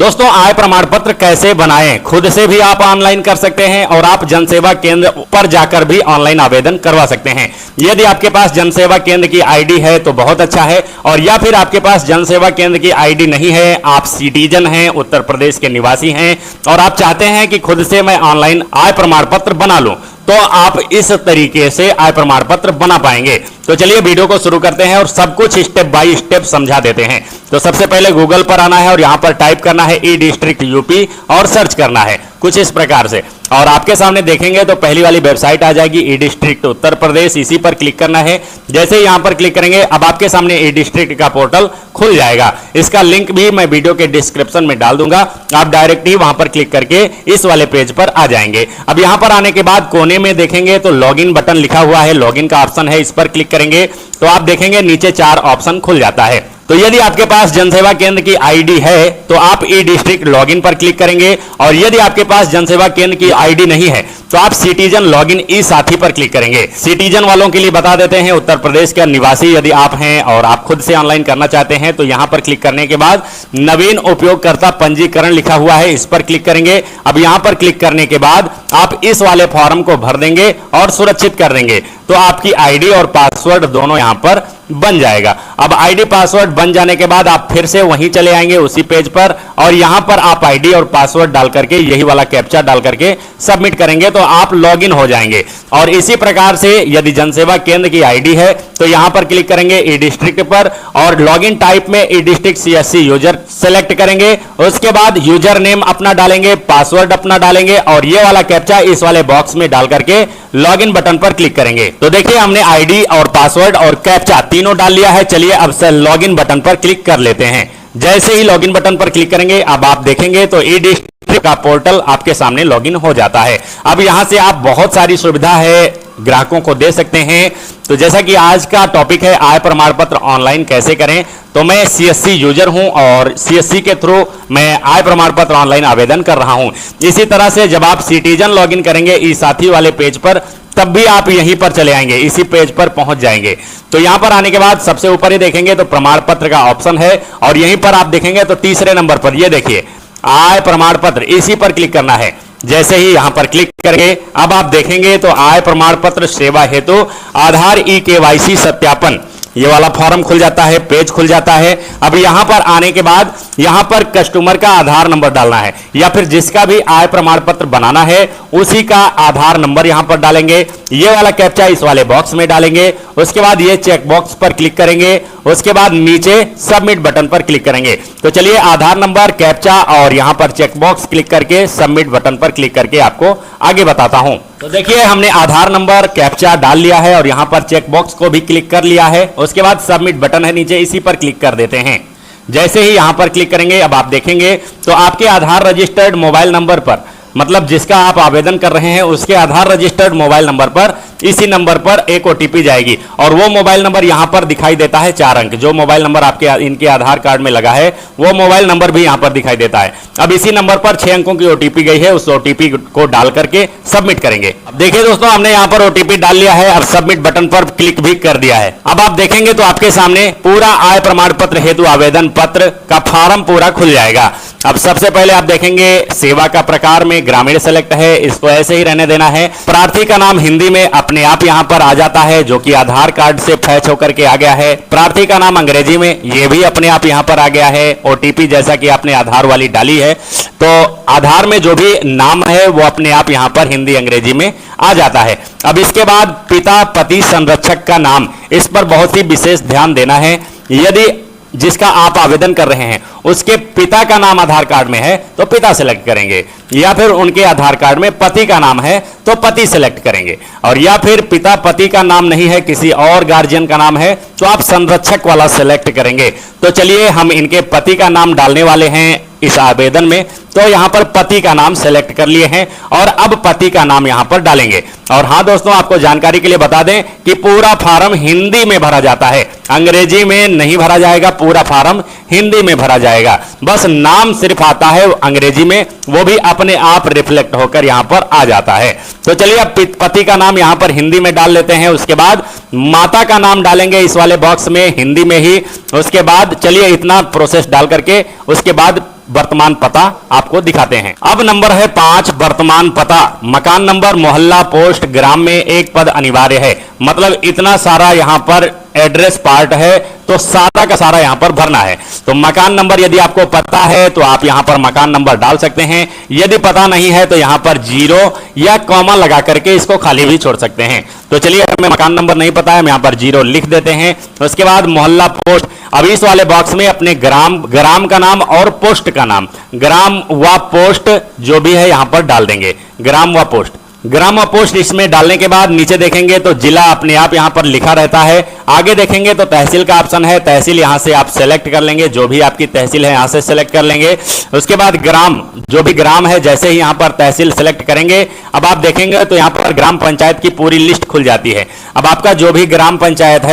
दोस्तों, आय प्रमाण पत्र कैसे बनाएं? खुद से भी आप ऑनलाइन कर सकते हैं और आप जनसेवा केंद्र पर जाकर भी ऑनलाइन आवेदन करवा सकते हैं। यदि आपके पास जनसेवा केंद्र की आईडी है तो बहुत अच्छा है, और या फिर आपके पास जनसेवा केंद्र की आईडी नहीं है, आप सिटीजन हैं, उत्तर प्रदेश के निवासी हैं और आप चाहते हैं कि खुद से मैं ऑनलाइन आय प्रमाण पत्र बना लूं, तो आप इस तरीके से आय प्रमाण पत्र बना पाएंगे। तो चलिए वीडियो को शुरू करते हैं और सब कुछ स्टेप बाय स्टेप समझा देते हैं। तो सबसे पहले गूगल पर आना है और यहां पर टाइप करना है ई डिस्ट्रिक्ट यूपी और सर्च करना है कुछ इस प्रकार से, और आपके सामने देखेंगे तो पहली वाली वेबसाइट आ जाएगी ई डिस्ट्रिक्ट उत्तर प्रदेश। इसी पर क्लिक करना है। जैसे ही यहां पर क्लिक करेंगे अब आपके सामने ई डिस्ट्रिक्ट का पोर्टल खुल जाएगा। इसका लिंक भी मैं वीडियो के डिस्क्रिप्शन में डाल दूंगा, आप डायरेक्ट ही वहां पर क्लिक करके इस वाले पेज पर आ जाएंगे। अब यहां पर आने के बाद कोने में देखेंगे तो लॉगिन बटन लिखा हुआ है, लॉगिन का ऑप्शन है, इस पर क्लिक करेंगे तो आप देखेंगे नीचे 4 ऑप्शन खुल जाता है। तो यदि आपके पास जनसेवा केंद्र की आईडी है तो आप ई डिस्ट्रिक्ट लॉगिन पर क्लिक करेंगे, और यदि आपके पास जनसेवा केंद्र की आईडी नहीं है तो आप सिटीजन लॉगिन ई साथी पर क्लिक करेंगे। सिटीजन वालों के लिए बता देते हैं, उत्तर प्रदेश के निवासी यदि आप हैं और आप खुद से ऑनलाइन करना चाहते हैं तो यहां पर क्लिक करने के बाद नवीन उपयोगकर्ता पंजीकरण लिखा हुआ है, इस पर क्लिक करेंगे। अब यहां पर क्लिक करने के बाद आप इस वाले फॉर्म को भर देंगे और सुरक्षित कर देंगे, तो आपकी आईडी और पासवर्ड दोनों यहां पर बन जाएगा। अब आईडी पासवर्ड बन जाने के बाद आप फिर से वहीं चले आएंगे उसी पेज पर, और यहां पर आप आईडी और पासवर्ड डाल करके यही वाला कैप्चा डाल करके सबमिट करेंगे तो आप लॉगिन हो जाएंगे। और इसी प्रकार से यदि जनसेवा केंद्र की आईडी है तो यहां पर क्लिक करेंगे ई डिस्ट्रिक्ट पर, और लॉगिन टाइप में ई डिस्ट्रिक्ट सीएससी यूजर सेलेक्ट करेंगे। उसके बाद यूजर नेम अपना डालेंगे, पासवर्ड अपना डालेंगे और ये वाला कैप्चा इस वाले बॉक्स में डाल करके लॉगिन बटन पर क्लिक करेंगे। तो देखिए हमने आईडी और पासवर्ड और कैप्चा तीनों डाल लिया है। चलिए अब से लॉगिन बटन पर क्लिक कर लेते हैं। जैसे ही लॉगिन बटन पर क्लिक करेंगे अब आप देखेंगे तो ई डिस्ट्रिक्ट का पोर्टल आपके सामने लॉगिन हो जाता है। अब यहां से आप बहुत सारी सुविधा है ग्राहकों को दे सकते हैं। तो जैसा कि आज का टॉपिक है आय प्रमाण पत्र ऑनलाइन कैसे करें, तो मैं सीएससी यूजर हूं और सीएससी के थ्रू मैं आय प्रमाण पत्र ऑनलाइन आवेदन कर रहा हूं। इसी तरह से जब आप सिटीजन लॉगिन करेंगे ई साथी वाले पेज पर, तब भी आप यहीं पर चले आएंगे, इसी पेज पर पहुंच जाएंगे। तो यहां पर आने के बाद सबसे ऊपर ही देखेंगे तो प्रमाण पत्र का ऑप्शन है, और यहीं पर आप देखेंगे तो तीसरे नंबर पर ये देखिए आय प्रमाण पत्र, इसी पर क्लिक करना है। जैसे ही यहां पर क्लिक करेंगे अब आप देखेंगे तो आय प्रमाण पत्र सेवा हेतु आधार ई केवाईसी सत्यापन, ये वाला फॉर्म खुल जाता है, पेज खुल जाता है। अब यहां पर आने के बाद यहां पर कस्टमर का आधार नंबर डालना है, या फिर जिसका भी आय प्रमाण पत्र बनाना है उसी का आधार नंबर यहां पर डालेंगे। ये वाला कैप्चा इस वाले बॉक्स में डालेंगे। उसके बाद ये चेक बॉक्स पर क्लिक करेंगे। उसके बाद नीचे सबमिट बटन पर क्लिक करेंगे। तो चलिए आधार नंबर, कैप्चा और यहां पर चेक बॉक्स क्लिक करके सबमिट बटन पर क्लिक करके आपको आगे बताता हूं। तो देखिए हमने आधार नंबर, कैप्चा डाल लिया है और यहां पर चेक बॉक्स को भी क्लिक कर लिया है। उसके बाद सबमिट बटन है नीचे, इसी पर क्लिक कर देते हैं। जैसे ही यहां पर क्लिक करेंगे अब आप देखेंगे तो आपके आधार रजिस्टर्ड मोबाइल नंबर पर, मतलब जिसका आप आवेदन कर रहे हैं उसके आधार रजिस्टर्ड मोबाइल नंबर पर इसी नंबर पर एक ओटीपी जाएगी, और वो मोबाइल नंबर यहां पर दिखाई देता है 4 अंक। जो मोबाइल नंबर आपके इनके आधार कार्ड में लगा है वो मोबाइल नंबर भी यहां पर दिखाई देता है। अब इसी नंबर पर 6 अंकों की ओटीपी गई है, उस ओटीपी को डाल करके सबमिट करेंगे। अब देखिए दोस्तों हमने यहां पर ओटीपी डाल लिया है, अब सबमिट बटन पर क्लिक भी कर दिया है। अब आप देखेंगे तो आपके सामने पूरा आय प्रमाण पत्र हेतु आवेदन पत्र का फॉर्म पूरा खुल जाएगा। अब सबसे पहले आप देखेंगे सेवा का प्रकार में ग्रामीण सेलेक्ट है, इसको ऐसे ही रहने देना है। प्रार्थी का नाम हिंदी में अपने आप यहां पर आ जाता है, जो कि आधार कार्ड से फैच होकर के आ गया है। प्रार्थी का नाम अंग्रेजी में, ये भी अपने आप यहां पर आ गया है। ओटीपी जैसा कि आपने आधार वाली डाली है, तो आधार में जो भी नाम है वो अपने आप यहां पर हिंदी अंग्रेजी में आ जाता है। अब इसके बाद पिता पति संरक्षक का नाम, इस पर बहुत ही विशेष ध्यान देना है। यदि जिसका आप आवेदन कर रहे हैं उसके पिता का नाम आधार कार्ड में है तो पिता सेलेक्ट करेंगे, या फिर उनके आधार कार्ड में पति का नाम है तो पति सेलेक्ट करेंगे, और या फिर पिता पति का नाम नहीं है, किसी और गार्जियन का नाम है तो आप संरक्षक वाला सेलेक्ट करेंगे। तो चलिए हम इनके पति का नाम डालने वाले हैं इस आवेदन में, तो यहां पर पति का नाम सेलेक्ट कर लिए हैं और अब पति का नाम यहां पर डालेंगे। और हां दोस्तों आपको जानकारी के लिए बता दें कि पूरा फॉर्म हिंदी में भरा जाता है, अंग्रेजी में नहीं भरा जाएगा, पूरा फॉर्म हिंदी में भरा जाएगा। बस नाम सिर्फ आता है अंग्रेजी में, वो भी अपने आप रिफ्लेक्ट होकर यहां पर आ जाता है। तो चलिए अब पति का नाम यहां पर हिंदी में डाल लेते हैं। उसके बाद माता का नाम डालेंगे इस वाले बॉक्स में हिंदी में ही। उसके बाद चलिए इतना प्रोसेस डाल करके उसके बाद वर्तमान पता आपको दिखाते हैं। अब नंबर है 5, वर्तमान पता। मकान नंबर, मोहल्ला, पोस्ट, ग्राम में एक पद अनिवार्य है। मतलब इतना सारा यहां पर एड्रेस पार्ट है तो सारा का सारा यहां पर भरना है। तो मकान नंबर यदि आपको पता है तो आप यहां पर मकान नंबर डाल सकते हैं। यदि पता नहीं है तो यहां पर 0 या कॉमा लगा करके इसको खाली भी छोड़ सकते हैं। तो चलिए हमें मकान नंबर नहीं पता है, हम यहां पर 0 लिख देते हैं। उसके बाद मोहल्ला, पोस्ट। अब इस वाले बॉक्स में अपने ग्राम का नाम और पोस्ट का नाम, ग्राम व पोस्ट जो भी है यहां पर डाल देंगे, ग्राम व पोस्ट। ग्राम व पोस्ट इसमें डालने के बाद नीचे देखेंगे तो जिला अपने आप यहां पर लिखा रहता है। आगे देखेंगे तो तहसील का ऑप्शन है, तहसील यहां से आप सेलेक्ट कर लेंगे, जो भी आपकी तहसील है यहां से सेलेक्ट कर लेंगे। उसके बाद ग्राम, जो भी ग्राम है जैसे ही यहां पर तहसील सेलेक्ट करेंगे, अब आप देखेंगे तो यहां पर ग्राम पंचायत की पूरी लिस्ट खुल जाती है। अब आपका जो भी ग्राम पंचायत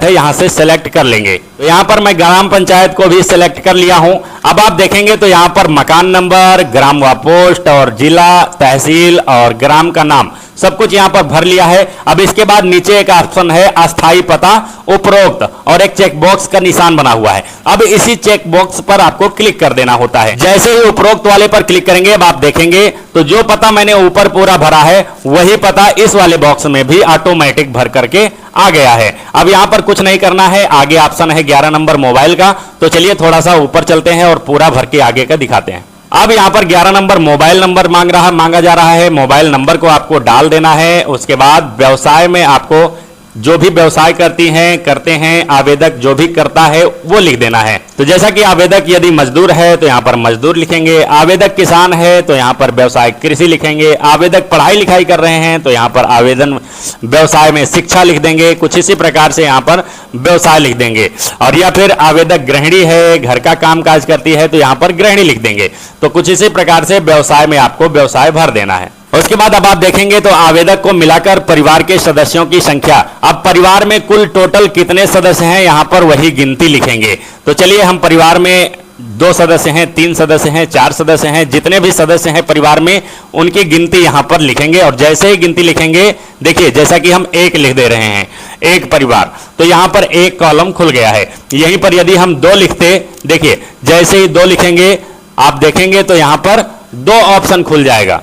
है यहां से सेलेक्ट कर लेंगे। तो यहां पर मैं ग्राम पंचायत को भी सेलेक्ट कर लिया हूं। अब आप देखेंगे तो यहां पर मकान नंबर, ग्राम व पोस्ट और जिला, तहसील और ग्राम का नाम सब कुछ यहां पर भर लिया है। अब इसके बाद नीचे एक ऑप्शन है अस्थाई पता उपरोक्त और एक चेक बॉक्स का निशान बना हुआ है। अब इसी चेक बॉक्स पर आपको क्लिक कर देना होता है। जैसे ही उपरोक्त वाले पर क्लिक करेंगे अब आप देखेंगे तो जो पता मैंने ऊपर पूरा भरा है वही पता इस वाले बॉक्स में भी ऑटोमेटिक भर करके आ गया है। अब यहां पर कुछ नहीं करना है। आगे ऑप्शन है 11 नंबर मोबाइल का। तो चलिए थोड़ा सा ऊपर चलते हैं और पूरा भर के आगे का दिखाते हैं। अब यहां पर 11 नंबर मोबाइल नंबर मांगा जा रहा है। मोबाइल नंबर को आपको डाल देना है। उसके बाद व्यवसाय में आपको जो भी व्यवसाय करते हैं आवेदक जो भी करता है वो लिख देना है। तो जैसा कि आवेदक यदि मजदूर है तो यहां पर मजदूर लिखेंगे, आवेदक किसान है तो यहां पर व्यवसाय कृषि लिखेंगे, आवेदक पढ़ाई लिखाई कर रहे हैं तो यहां पर आवेदन व्यवसाय में शिक्षा लिख देंगे। कुछ इसी प्रकार से यहां पर व्यवसाय लिख देंगे। और या फिर आवेदक गृहिणी है, घर का काम काज करती है तो यहां पर गृहिणी लिख देंगे। तो कुछ इसी प्रकार से व्यवसाय में आपको व्यवसाय भर देना है। उसके बाद अब आप देखेंगे तो आवेदक को मिलाकर परिवार के सदस्यों की संख्या, अब परिवार में कुल टोटल कितने सदस्य हैं यहां पर वही गिनती लिखेंगे। तो चलिए हम परिवार में 2 सदस्य हैं, 3 सदस्य हैं, 4 सदस्य हैं, जितने भी सदस्य हैं परिवार में उनकी गिनती यहां पर लिखेंगे। और जैसे ही गिनती लिखेंगे, देखिए जैसा कि हम 1 लिख दे रहे हैं, एक परिवार, तो यहां पर एक कॉलम खुल गया है। यहीं पर यदि हम 2 लिखते, देखिए जैसे ही 2 लिखेंगे आप देखेंगे तो यहां पर 2 ऑप्शन खुल जाएगा।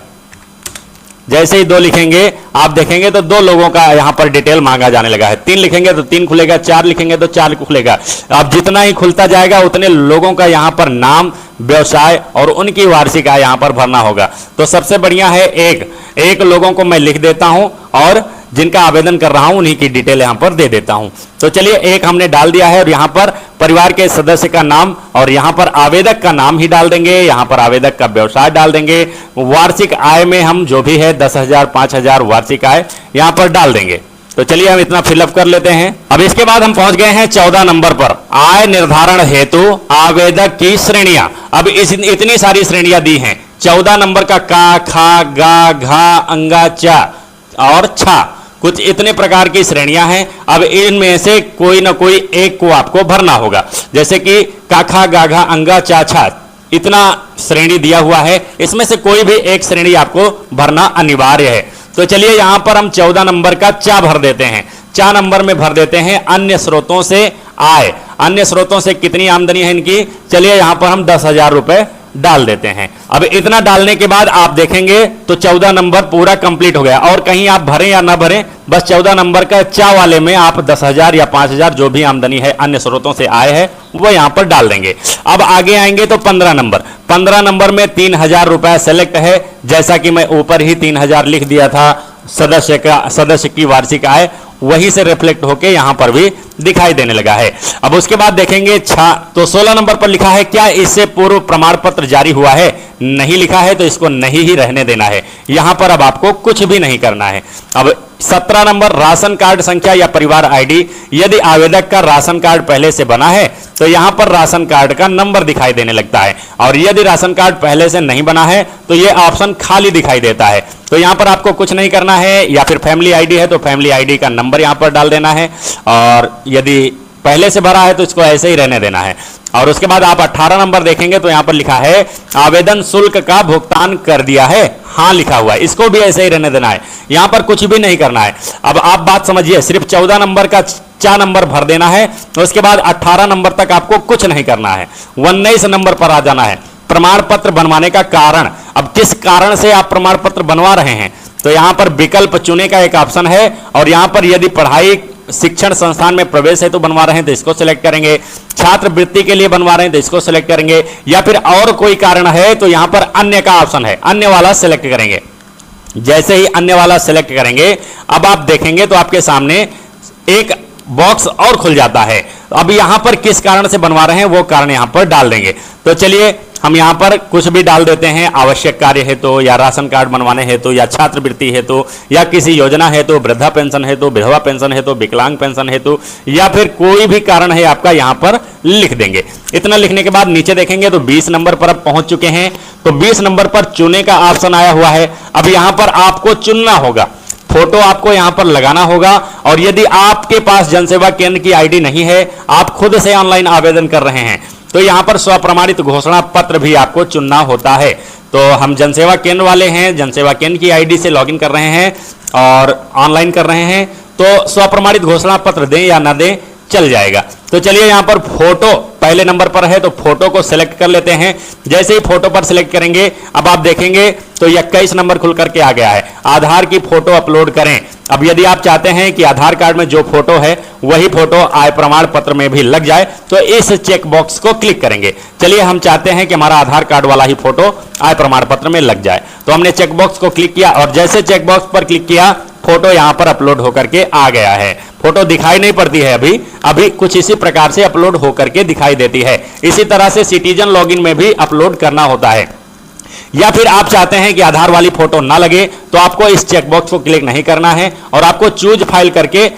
जैसे ही 2 लिखेंगे आप देखेंगे तो 2 लोगों का यहां पर डिटेल मांगा जाने लगा है। 3 लिखेंगे तो 3 खुलेगा, 4 लिखेंगे तो 4 खुलेगा। अब जितना ही खुलता जाएगा उतने लोगों का यहां पर नाम, व्यवसाय और उनकी वार्षिक आय यहां पर भरना होगा। तो सबसे बढ़िया है एक लोगों को मैं लिख देता हूं और जिनका आवेदन कर रहा हूं उन्हीं की डिटेल यहां पर दे देता हूं। तो चलिए 1 हमने डाल दिया है और यहां पर परिवार के सदस्य का नाम और यहां पर आवेदक का नाम ही डाल देंगे। यहां पर आवेदक का व्यवसाय डाल देंगे। वार्षिक आय में हम जो भी है 10,000 5,000 वार्षिक आय यहां पर डाल देंगे। तो चलिए हम इतना फिलअप कर लेते हैं। अब इसके बाद हम पहुंच गए हैं 14 नंबर पर, आय निर्धारण हेतु आवेदक की श्रेणियां। अब इतनी सारी श्रेणियां दी हैं। 14 नंबर का का, खा, गा, घा, अंगा, चा और छा, कुछ इतने प्रकार की श्रेणियां हैं। अब इनमें से कोई ना कोई एक को आपको भरना होगा। जैसे कि का, खा, गा, घा, अंगा, चा, छा, इतना श्रेणी दिया हुआ है, इसमें से कोई भी एक श्रेणी आपको भरना अनिवार्य है। तो चलिए यहां पर हम 14 नंबर का चा भर देते हैं। चा नंबर में भर देते हैं अन्य स्रोतों से आय। अन्य स्रोतों से कितनी आमदनी है इनकी, चलिए यहां पर हम 10,000 रुपए डाल देते हैं। अब इतना डालने के बाद आप देखेंगे तो 14 नंबर पूरा कंप्लीट हो गया। और कहीं आप भरें या ना भरें, बस 14 नंबर का चा वाले में आप 10,000 या 5,000 जो भी आमदनी है अन्य स्रोतों से आए है वो यहां पर डाल देंगे। अब आगे आएंगे तो 15 नंबर में 3,000 रुपए सेलेक्ट है। जैसा कि मैं ऊपर ही 3,000 लिख दिया था, सदस्य की वार्षिक आय वहीं से रिफ्लेक्ट होके यहां पर भी दिखाई देने लगा है। अब उसके बाद देखेंगे तो 16 नंबर पर लिखा है क्या इससे पूर्व प्रमाण पत्र जारी हुआ है, नहीं लिखा है तो इसको नहीं ही रहने देना है। यहां पर अब आपको कुछ भी नहीं करना है। अब 17 नंबर राशन कार्ड संख्या या परिवार आईडी, यदि आवेदक का राशन कार्ड पहले से बना है तो यहां पर राशन कार्ड का नंबर दिखाई देने लगता है। और यदि राशन कार्ड पहले से नहीं बना है तो यह ऑप्शन खाली दिखाई देता है। तो यहां पर आपको कुछ नहीं करना है। या फिर फैमिली आईडी है तो फैमिली आईडी का नंबर यहां पर डाल देना है। और यदि पहले से भरा है तो इसको ऐसे ही रहने देना है। और उसके बाद आप 18 नंबर देखेंगे तो यहां पर लिखा है आवेदन शुल्क का भुगतान कर दिया है, हाँ लिखा हुआ है, इसको भी ऐसे ही रहने देना है, यहां पर कुछ भी नहीं करना है। अब आप बात समझिए, सिर्फ 14 नंबर का 4 नंबर भर देना है, तो उसके बाद 18 नंबर तक आपको कुछ नहीं करना है, 19 नंबर पर आ जाना है। प्रमाण पत्र बनवाने का कारण, अब किस कारण से आप प्रमाण पत्र बनवा रहे हैं, तो यहां पर विकल्प चुने का एक ऑप्शन है, और यहां पर यदि पढ़ाई शिक्षण संस्थान में प्रवेश है तो बनवा रहे हैं तो इसको सिलेक्ट करेंगे, छात्रवृत्ति के लिए बनवा रहे हैं तो इसको सिलेक्ट करेंगे, या फिर और कोई कारण है तो यहां पर अन्य का ऑप्शन है, अन्य वाला सिलेक्ट करेंगे। जैसे ही अन्य वाला सिलेक्ट करेंगे, अब आप देखेंगे तो आपके सामने एक बॉक्स और खुल जाता है। अब यहां पर किस कारण से बनवा रहे हैं वो कारण यहां पर डाल देंगे। तो चलिए हम यहां पर कुछ भी डाल देते हैं, आवश्यक कार्य है तो, या राशन कार्ड बनवाने है तो, या छात्रवृत्ति है तो, या किसी योजना है तो, वृद्धा पेंशन है तो, विधवा पेंशन है तो, विकलांग पेंशन है तो, या फिर कोई भी कारण है आपका, यहां पर लिख देंगे। इतना लिखने के बाद नीचे देखेंगे तो 20 नंबर पर अब पहुंच चुके हैं। तो 20 नंबर पर चुने का ऑप्शन आया हुआ है। अब यहां पर आपको चुनना होगा, फोटो आपको यहां पर लगाना होगा, और यदि आपके पास जनसेवा केंद्र की आईडी नहीं है, आप खुद से ऑनलाइन आवेदन कर रहे हैं, तो यहां पर स्वप्रमाणित घोषणा पत्र भी आपको चुनना होता है। तो हम जनसेवा केंद्र वाले हैं, जनसेवा केंद्र की आईडी से लॉगिन कर रहे हैं और ऑनलाइन कर रहे हैं, तो स्वप्रमाणित घोषणा पत्र दें या ना दें चल जाएगा। तो चलिए यहां पर फोटो पहले नंबर पर है तो फोटो को सिलेक्ट कर लेते हैं। जैसे ही फोटो पर सिलेक्ट करेंगे, अब आप देखेंगे तो 21 नंबर खुल करके आ गया है, आधार की फोटो अपलोड करें। अब यदि आप चाहते हैं कि आधार कार्ड में जो फोटो है वही फोटो आय प्रमाण पत्र में भी लग जाए, तो इस चेक बॉक्स को क्लिक करेंगे। चलिए हम चाहते हैं कि हमारा आधार कार्ड वाला ही फोटो आय प्रमाण पत्र में लग जाए, तो हमने चेक बॉक्स को क्लिक किया, और जैसे चेक बॉक्स पर क्लिक किया, फोटो यहां पर अपलोड होकर के आ गया है। फोटो दिखाई नहीं पड़ती है अभी कुछ इसी प्रकार से अपलोड होकर के दिखाई देती है। इसी तरह से सिटीजन लॉगिन में भी अपलोड करना होता है। या फिर आप चाहते हैं कि आधार वाली फोटो ना लगे, तो आपको इस चेकबॉक्स को क्लिक नहीं करना है, और आपको चूज फाइल करके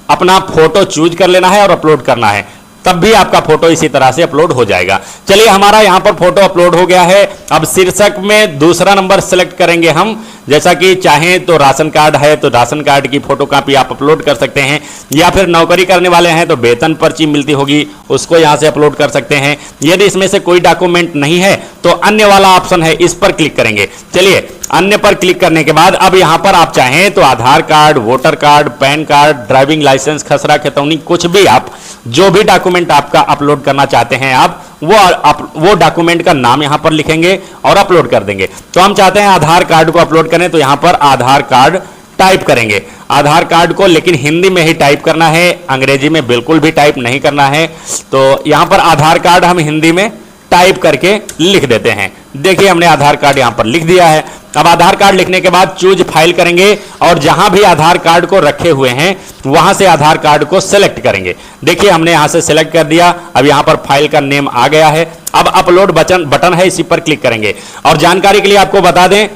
अपना फोटो चूज कर लेना है और अपलोड करना है, तब भी आपका फोटो इसी तरह से अपलोड हो जाएगा। चलिए हमारा यहां पर फोटो अपलोड हो गया है। अब शीर्षक में दूसरा नंबर सेलेक्ट करेंगे हम, जैसा कि चाहें तो राशन कार्ड है तो राशन कार्ड की फोटो कॉपी आप अपलोड कर सकते हैं, या फिर नौकरी करने वाले हैं तो वेतन पर्ची मिलती होगी उसको यहां से अपलोड कर सकते हैं। यदि इसमें से कोई डॉक्यूमेंट नहीं है तो अन्य वाला ऑप्शन है, इस पर क्लिक करेंगे। चलिए अन्य पर क्लिक करने के बाद अब यहां पर आप चाहें तो Aadhaar card, voter card, PAN card, driving licence, खसरा खतौनी, कुछ भी आप जो भी डॉक्यूमेंट आपका अपलोड करना चाहते हैं आप वो डॉक्यूमेंट का नाम यहां पर लिखेंगे और अपलोड कर देंगे। तो हम चाहते हैं आधार कार्ड को अपलोड करें, तो यहां पर आधार कार्ड टाइप करेंगे, आधार कार्ड को, लेकिन हिंदी में ही टाइप करना है, अंग्रेजी में बिल्कुल भी टाइप नहीं करना है। तो यहां पर आधार कार्ड हम हिंदी में टाइप करके लिख देते हैं। देखिए हमने आधार कार्ड यहां पर लिख दिया है। अब आधार कार्ड लिखने के बाद चूज फाइल करेंगे, और जहां भी आधार कार्ड को रखे हुए हैं वहां से आधार कार्ड को सिलेक्ट करेंगे। देखिए हमने यहां से सिलेक्ट कर दिया। अब यहां पर फाइल का नेम आ गया है। अब अपलोड बटन है, इसी पर क्लिक करेंगे। और जानकारी के लिए आपको बता दें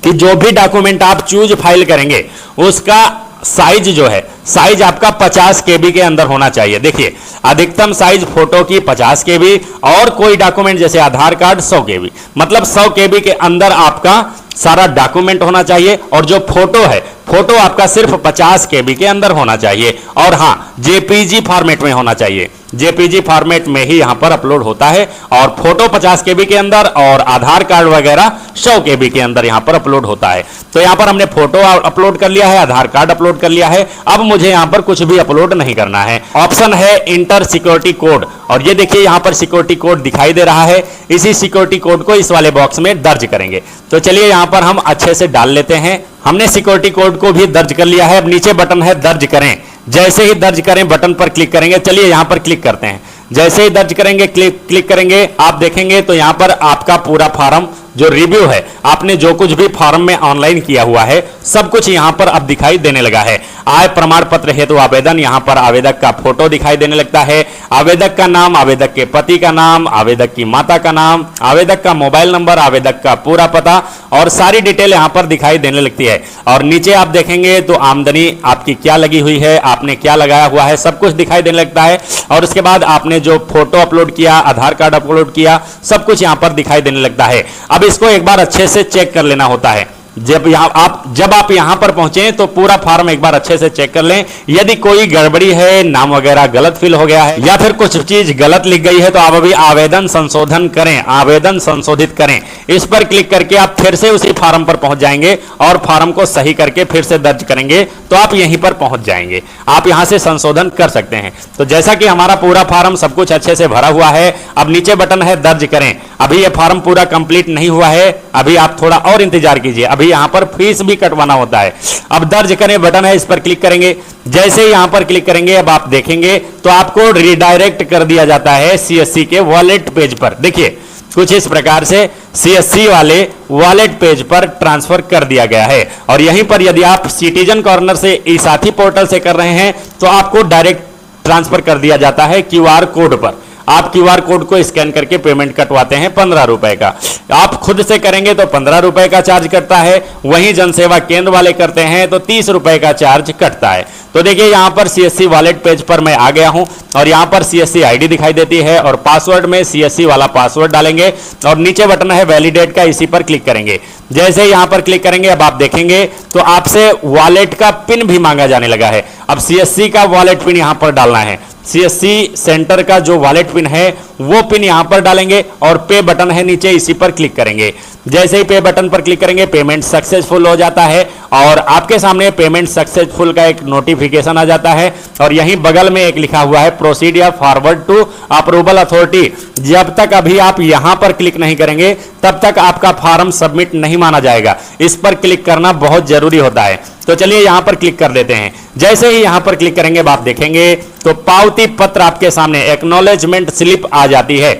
कि जो भी डॉक्यूमेंट आप चूज फाइल करेंगे उसका साइज जो है, साइज आपका 50 केबी के अंदर होना चाहिए। देखिए अधिकतम साइज फोटो की 50 केबी, और कोई डॉक्यूमेंट जैसे आधार कार्ड 100 केबी, मतलब 100 केबी के अंदर आपका सारा डॉक्यूमेंट होना चाहिए। और जो फोटो है, फोटो आपका सिर्फ 50 केबी के अंदर होना चाहिए, और हां जेपीजी फॉर्मेट में होना चाहिए। जेपीजी फॉर्मेट में ही यहां पर अपलोड होता है, और फोटो 50 केबी के अंदर और आधार कार्ड वगैरह 100 केबी के अंदर यहां पर अपलोड होता है। तो यहां पर हमने फोटो अपलोड कर लिया है, आधार कार्ड अपलोड कर लिया है। अब मुझे यहां पर कुछ भी अपलोड नहीं करना है। ऑप्शन है इंटर सिक्योरिटी कोड, और ये देखिए यहां पर सिक्योरिटी कोड दिखाई दे रहा है। इसी सिक्योरिटी कोड को इस वाले बॉक्स में दर्ज करेंगे। तो चलिए यहां पर हम अच्छे से डाल लेते हैं। हमने सिक्योरिटी कोड को भी दर्ज कर लिया है। अब नीचे बटन है दर्ज करें, जैसे ही दर्ज करें बटन पर क्लिक करेंगे। चलिए यहां पर क्लिक करते हैं। जैसे ही दर्ज करेंगे क्लिक करेंगे, आप देखेंगे तो यहां पर आपका पूरा फॉर्म जो रिव्यू है, आपने जो कुछ भी फॉर्म में ऑनलाइन किया हुआ है सब कुछ यहां पर अब दिखाई देने लगा है। आय प्रमाण पत्र हेतु आवेदन, यहां पर आवेदक का फोटो दिखाई देने लगता है, आवेदक का नाम, आवेदक के पति का नाम, आवेदक की माता का नाम, आवेदक का मोबाइल नंबर, आवेदक का पूरा पता, और सारी डिटेल यहां पर दिखाई देने लगती है। और नीचे आप देखेंगे तो आमदनी आपकी क्या लगी हुई है, आपने क्या लगाया हुआ है, सब कुछ दिखाई देने लगता है। और उसके बाद आपने जो फोटो अपलोड किया, आधार कार्ड अपलोड किया, सब कुछ यहां पर दिखाई देने लगता है। अब इसको एक बार अच्छे से चेक कर लेना होता है। जब आप यहां पर पहुंचे तो पूरा फॉर्म एक बार अच्छे से चेक कर लें। यदि कोई गड़बड़ी है, नाम वगैरह गलत फिल हो गया है या फिर कुछ चीज गलत लिख गई है तो आप अभी आवेदन संशोधन करें, आवेदन संशोधित करें। इस पर क्लिक करके आप फिर से उसी फॉर्म पर पहुंच जाएंगे और फॉर्म को सही करके फिर से दर्ज करेंगे तो आप यहीं पर पहुंच जाएंगे। आप यहां से संशोधन कर सकते हैं। तो जैसा कि हमारा पूरा फॉर्म सब कुछ अच्छे से भरा हुआ है, अब नीचे बटन है दर्ज करें। अभी यह फॉर्म पूरा कंप्लीट नहीं हुआ है, अभी आप थोड़ा और इंतजार कीजिए। अभी यहां पर फीस भी कटवाना होता है। अब दर्ज करें बटन है, इस पर क्लिक करेंगे। जैसे ही यहां पर क्लिक करेंगे अब आप देखेंगे तो आपको रिडायरेक्ट कर दिया जाता है सीएससी के वॉलेट पेज पर। देखिए कुछ इस प्रकार से सीएससी वाले वॉलेट पेज पर ट्रांसफर कर दिया गया है। और यहीं पर यदि आप सिटीजन कॉर्नर से ई साथी पोर्टल से कर रहे हैं तो आपको डायरेक्ट ट्रांसफर कर दिया जाता है क्यूआर कोड पर। आप क्यूआर कोड को स्कैन करके पेमेंट कटवाते हैं 15 रुपए का। आप खुद से करेंगे तो 15 रुपए का चार्ज कटता है, वहीं जनसेवा केंद्र वाले करते हैं तो 30 रुपए का चार्ज कटता है। तो देखिए यहां पर सीएससी वॉलेट पेज पर मैं आ गया हूं और यहां पर सीएससी आईडी दिखाई देती है और पासवर्ड में सीएससी वाला पासवर्ड डालेंगे और नीचे बटन है वैलिडेट का, इसी पर क्लिक करेंगे। जैसे यहां पर क्लिक करेंगे अब आप देखेंगे तो आपसे वॉलेट का पिन भी मांगा जाने लगा है। अब सीएससी का वॉलेट पिन यहां पर डालना है। सीएससी सेंटर का जो वॉलेट पिन है वो पिन यहां पर डालेंगे और पे बटन है नीचे, इसी पर क्लिक करेंगे। जैसे ही पे बटन पर क्लिक करेंगे पेमेंट सक्सेसफुल हो जाता है और आपके सामने पेमेंट सक्सेसफुल का एक नोटिफिकेशन आ जाता है और यहीं बगल में एक लिखा हुआ है प्रोसीड या फॉरवर्ड टू अप्रूवल अथॉरिटी। जब तक अभी आप यहां पर क्लिक नहीं करेंगे तब तक आपका फॉर्म सबमिट नहीं माना जाएगा। इस पर क्लिक करना बहुत जरूरी होता है। तो चलिए यहां पर क्लिक कर देते हैं। जैसे ही यहां पर क्लिक करेंगे आप देखेंगे तो पावती पत्र आपके सामने एक्नॉलेजमेंट स्लिप आ जाती है।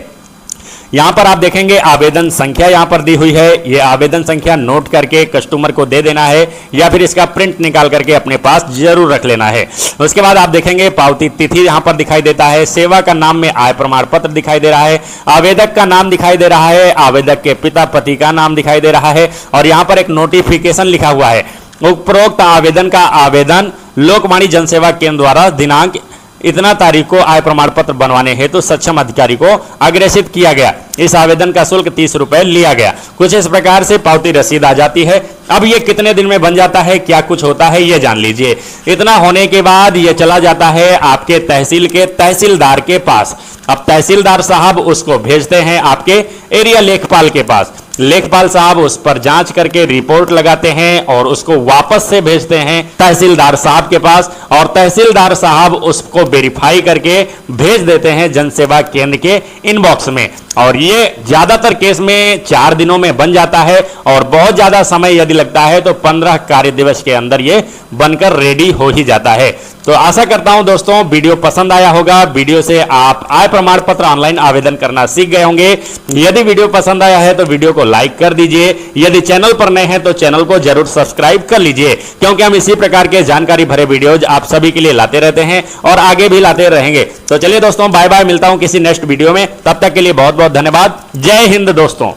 यहां पर आप देखेंगे आवेदन संख्या यहां पर दी हुई है। यह आवेदन संख्या नोट करके कस्टमर को दे देना है या फिर इसका प्रिंट निकाल करके अपने पास जरूर रख लेना है। उसके बाद आप देखेंगे पावती तिथि यहां पर दिखाई देता है, सेवा का नाम में आय प्रमाण पत्र दिखाई दे रहा है, आवेदक का नाम दिखाई दे रहा है, आवेदक के पिता पति का नाम दिखाई दे रहा है और यहां पर एक नोटिफिकेशन लिखा हुआ है। उपरोक्त आवेदन का आवेदन लोकवाणी जनसेवा केंद्र द्वारा दिनांक इतना तारीख को आय प्रमाण पत्र बनवाने हेतु तो सक्षम अधिकारी को अग्रेसित किया गया। इस आवेदन का शुल्क 30 रुपए लिया गया। कुछ इस प्रकार से पावती रसीद आ जाती है। अब ये कितने दिन में बन जाता है, क्या कुछ होता है ये जान लीजिए। इतना होने के बाद ये चला जाता है आपके तहसील के तहसीलदार के पास। अब तहसीलदार साहब उसको भेजते हैं आपके एरिया लेखपाल के पास। लेखपाल साहब उस पर जांच करके रिपोर्ट लगाते हैं और उसको वापस से भेजते हैं तहसीलदार साहब के पास और तहसीलदार साहब उसको वेरीफाई करके भेज देते हैं जनसेवा केंद्र के इनबॉक्स में। और ये ज्यादातर केस में 4 दिनों में बन जाता है और बहुत ज्यादा समय यदि लगता है तो 15 कार्य दिवस के अंदर ये बनकर रेडी हो ही जाता है। तो आशा करता हूं दोस्तों वीडियो पसंद आया होगा। वीडियो से आप आय प्रमाण पत्र ऑनलाइन आवेदन करना सीख गए होंगे। यदि वीडियो पसंद आया है तो वीडियो को लाइक कर दीजिए। यदि चैनल पर नए हैं तो चैनल को जरूर सब्सक्राइब कर लीजिए, क्योंकि हम इसी प्रकार के जानकारी भरे वीडियोज आप सभी के लिए लाते रहते हैं और आगे भी लाते रहेंगे। तो चलिए दोस्तों बाय बाय, मिलता हूं किसी नेक्स्ट वीडियो में। तब तक के लिए बहुत बहुत धन्यवाद। जय हिंद दोस्तों।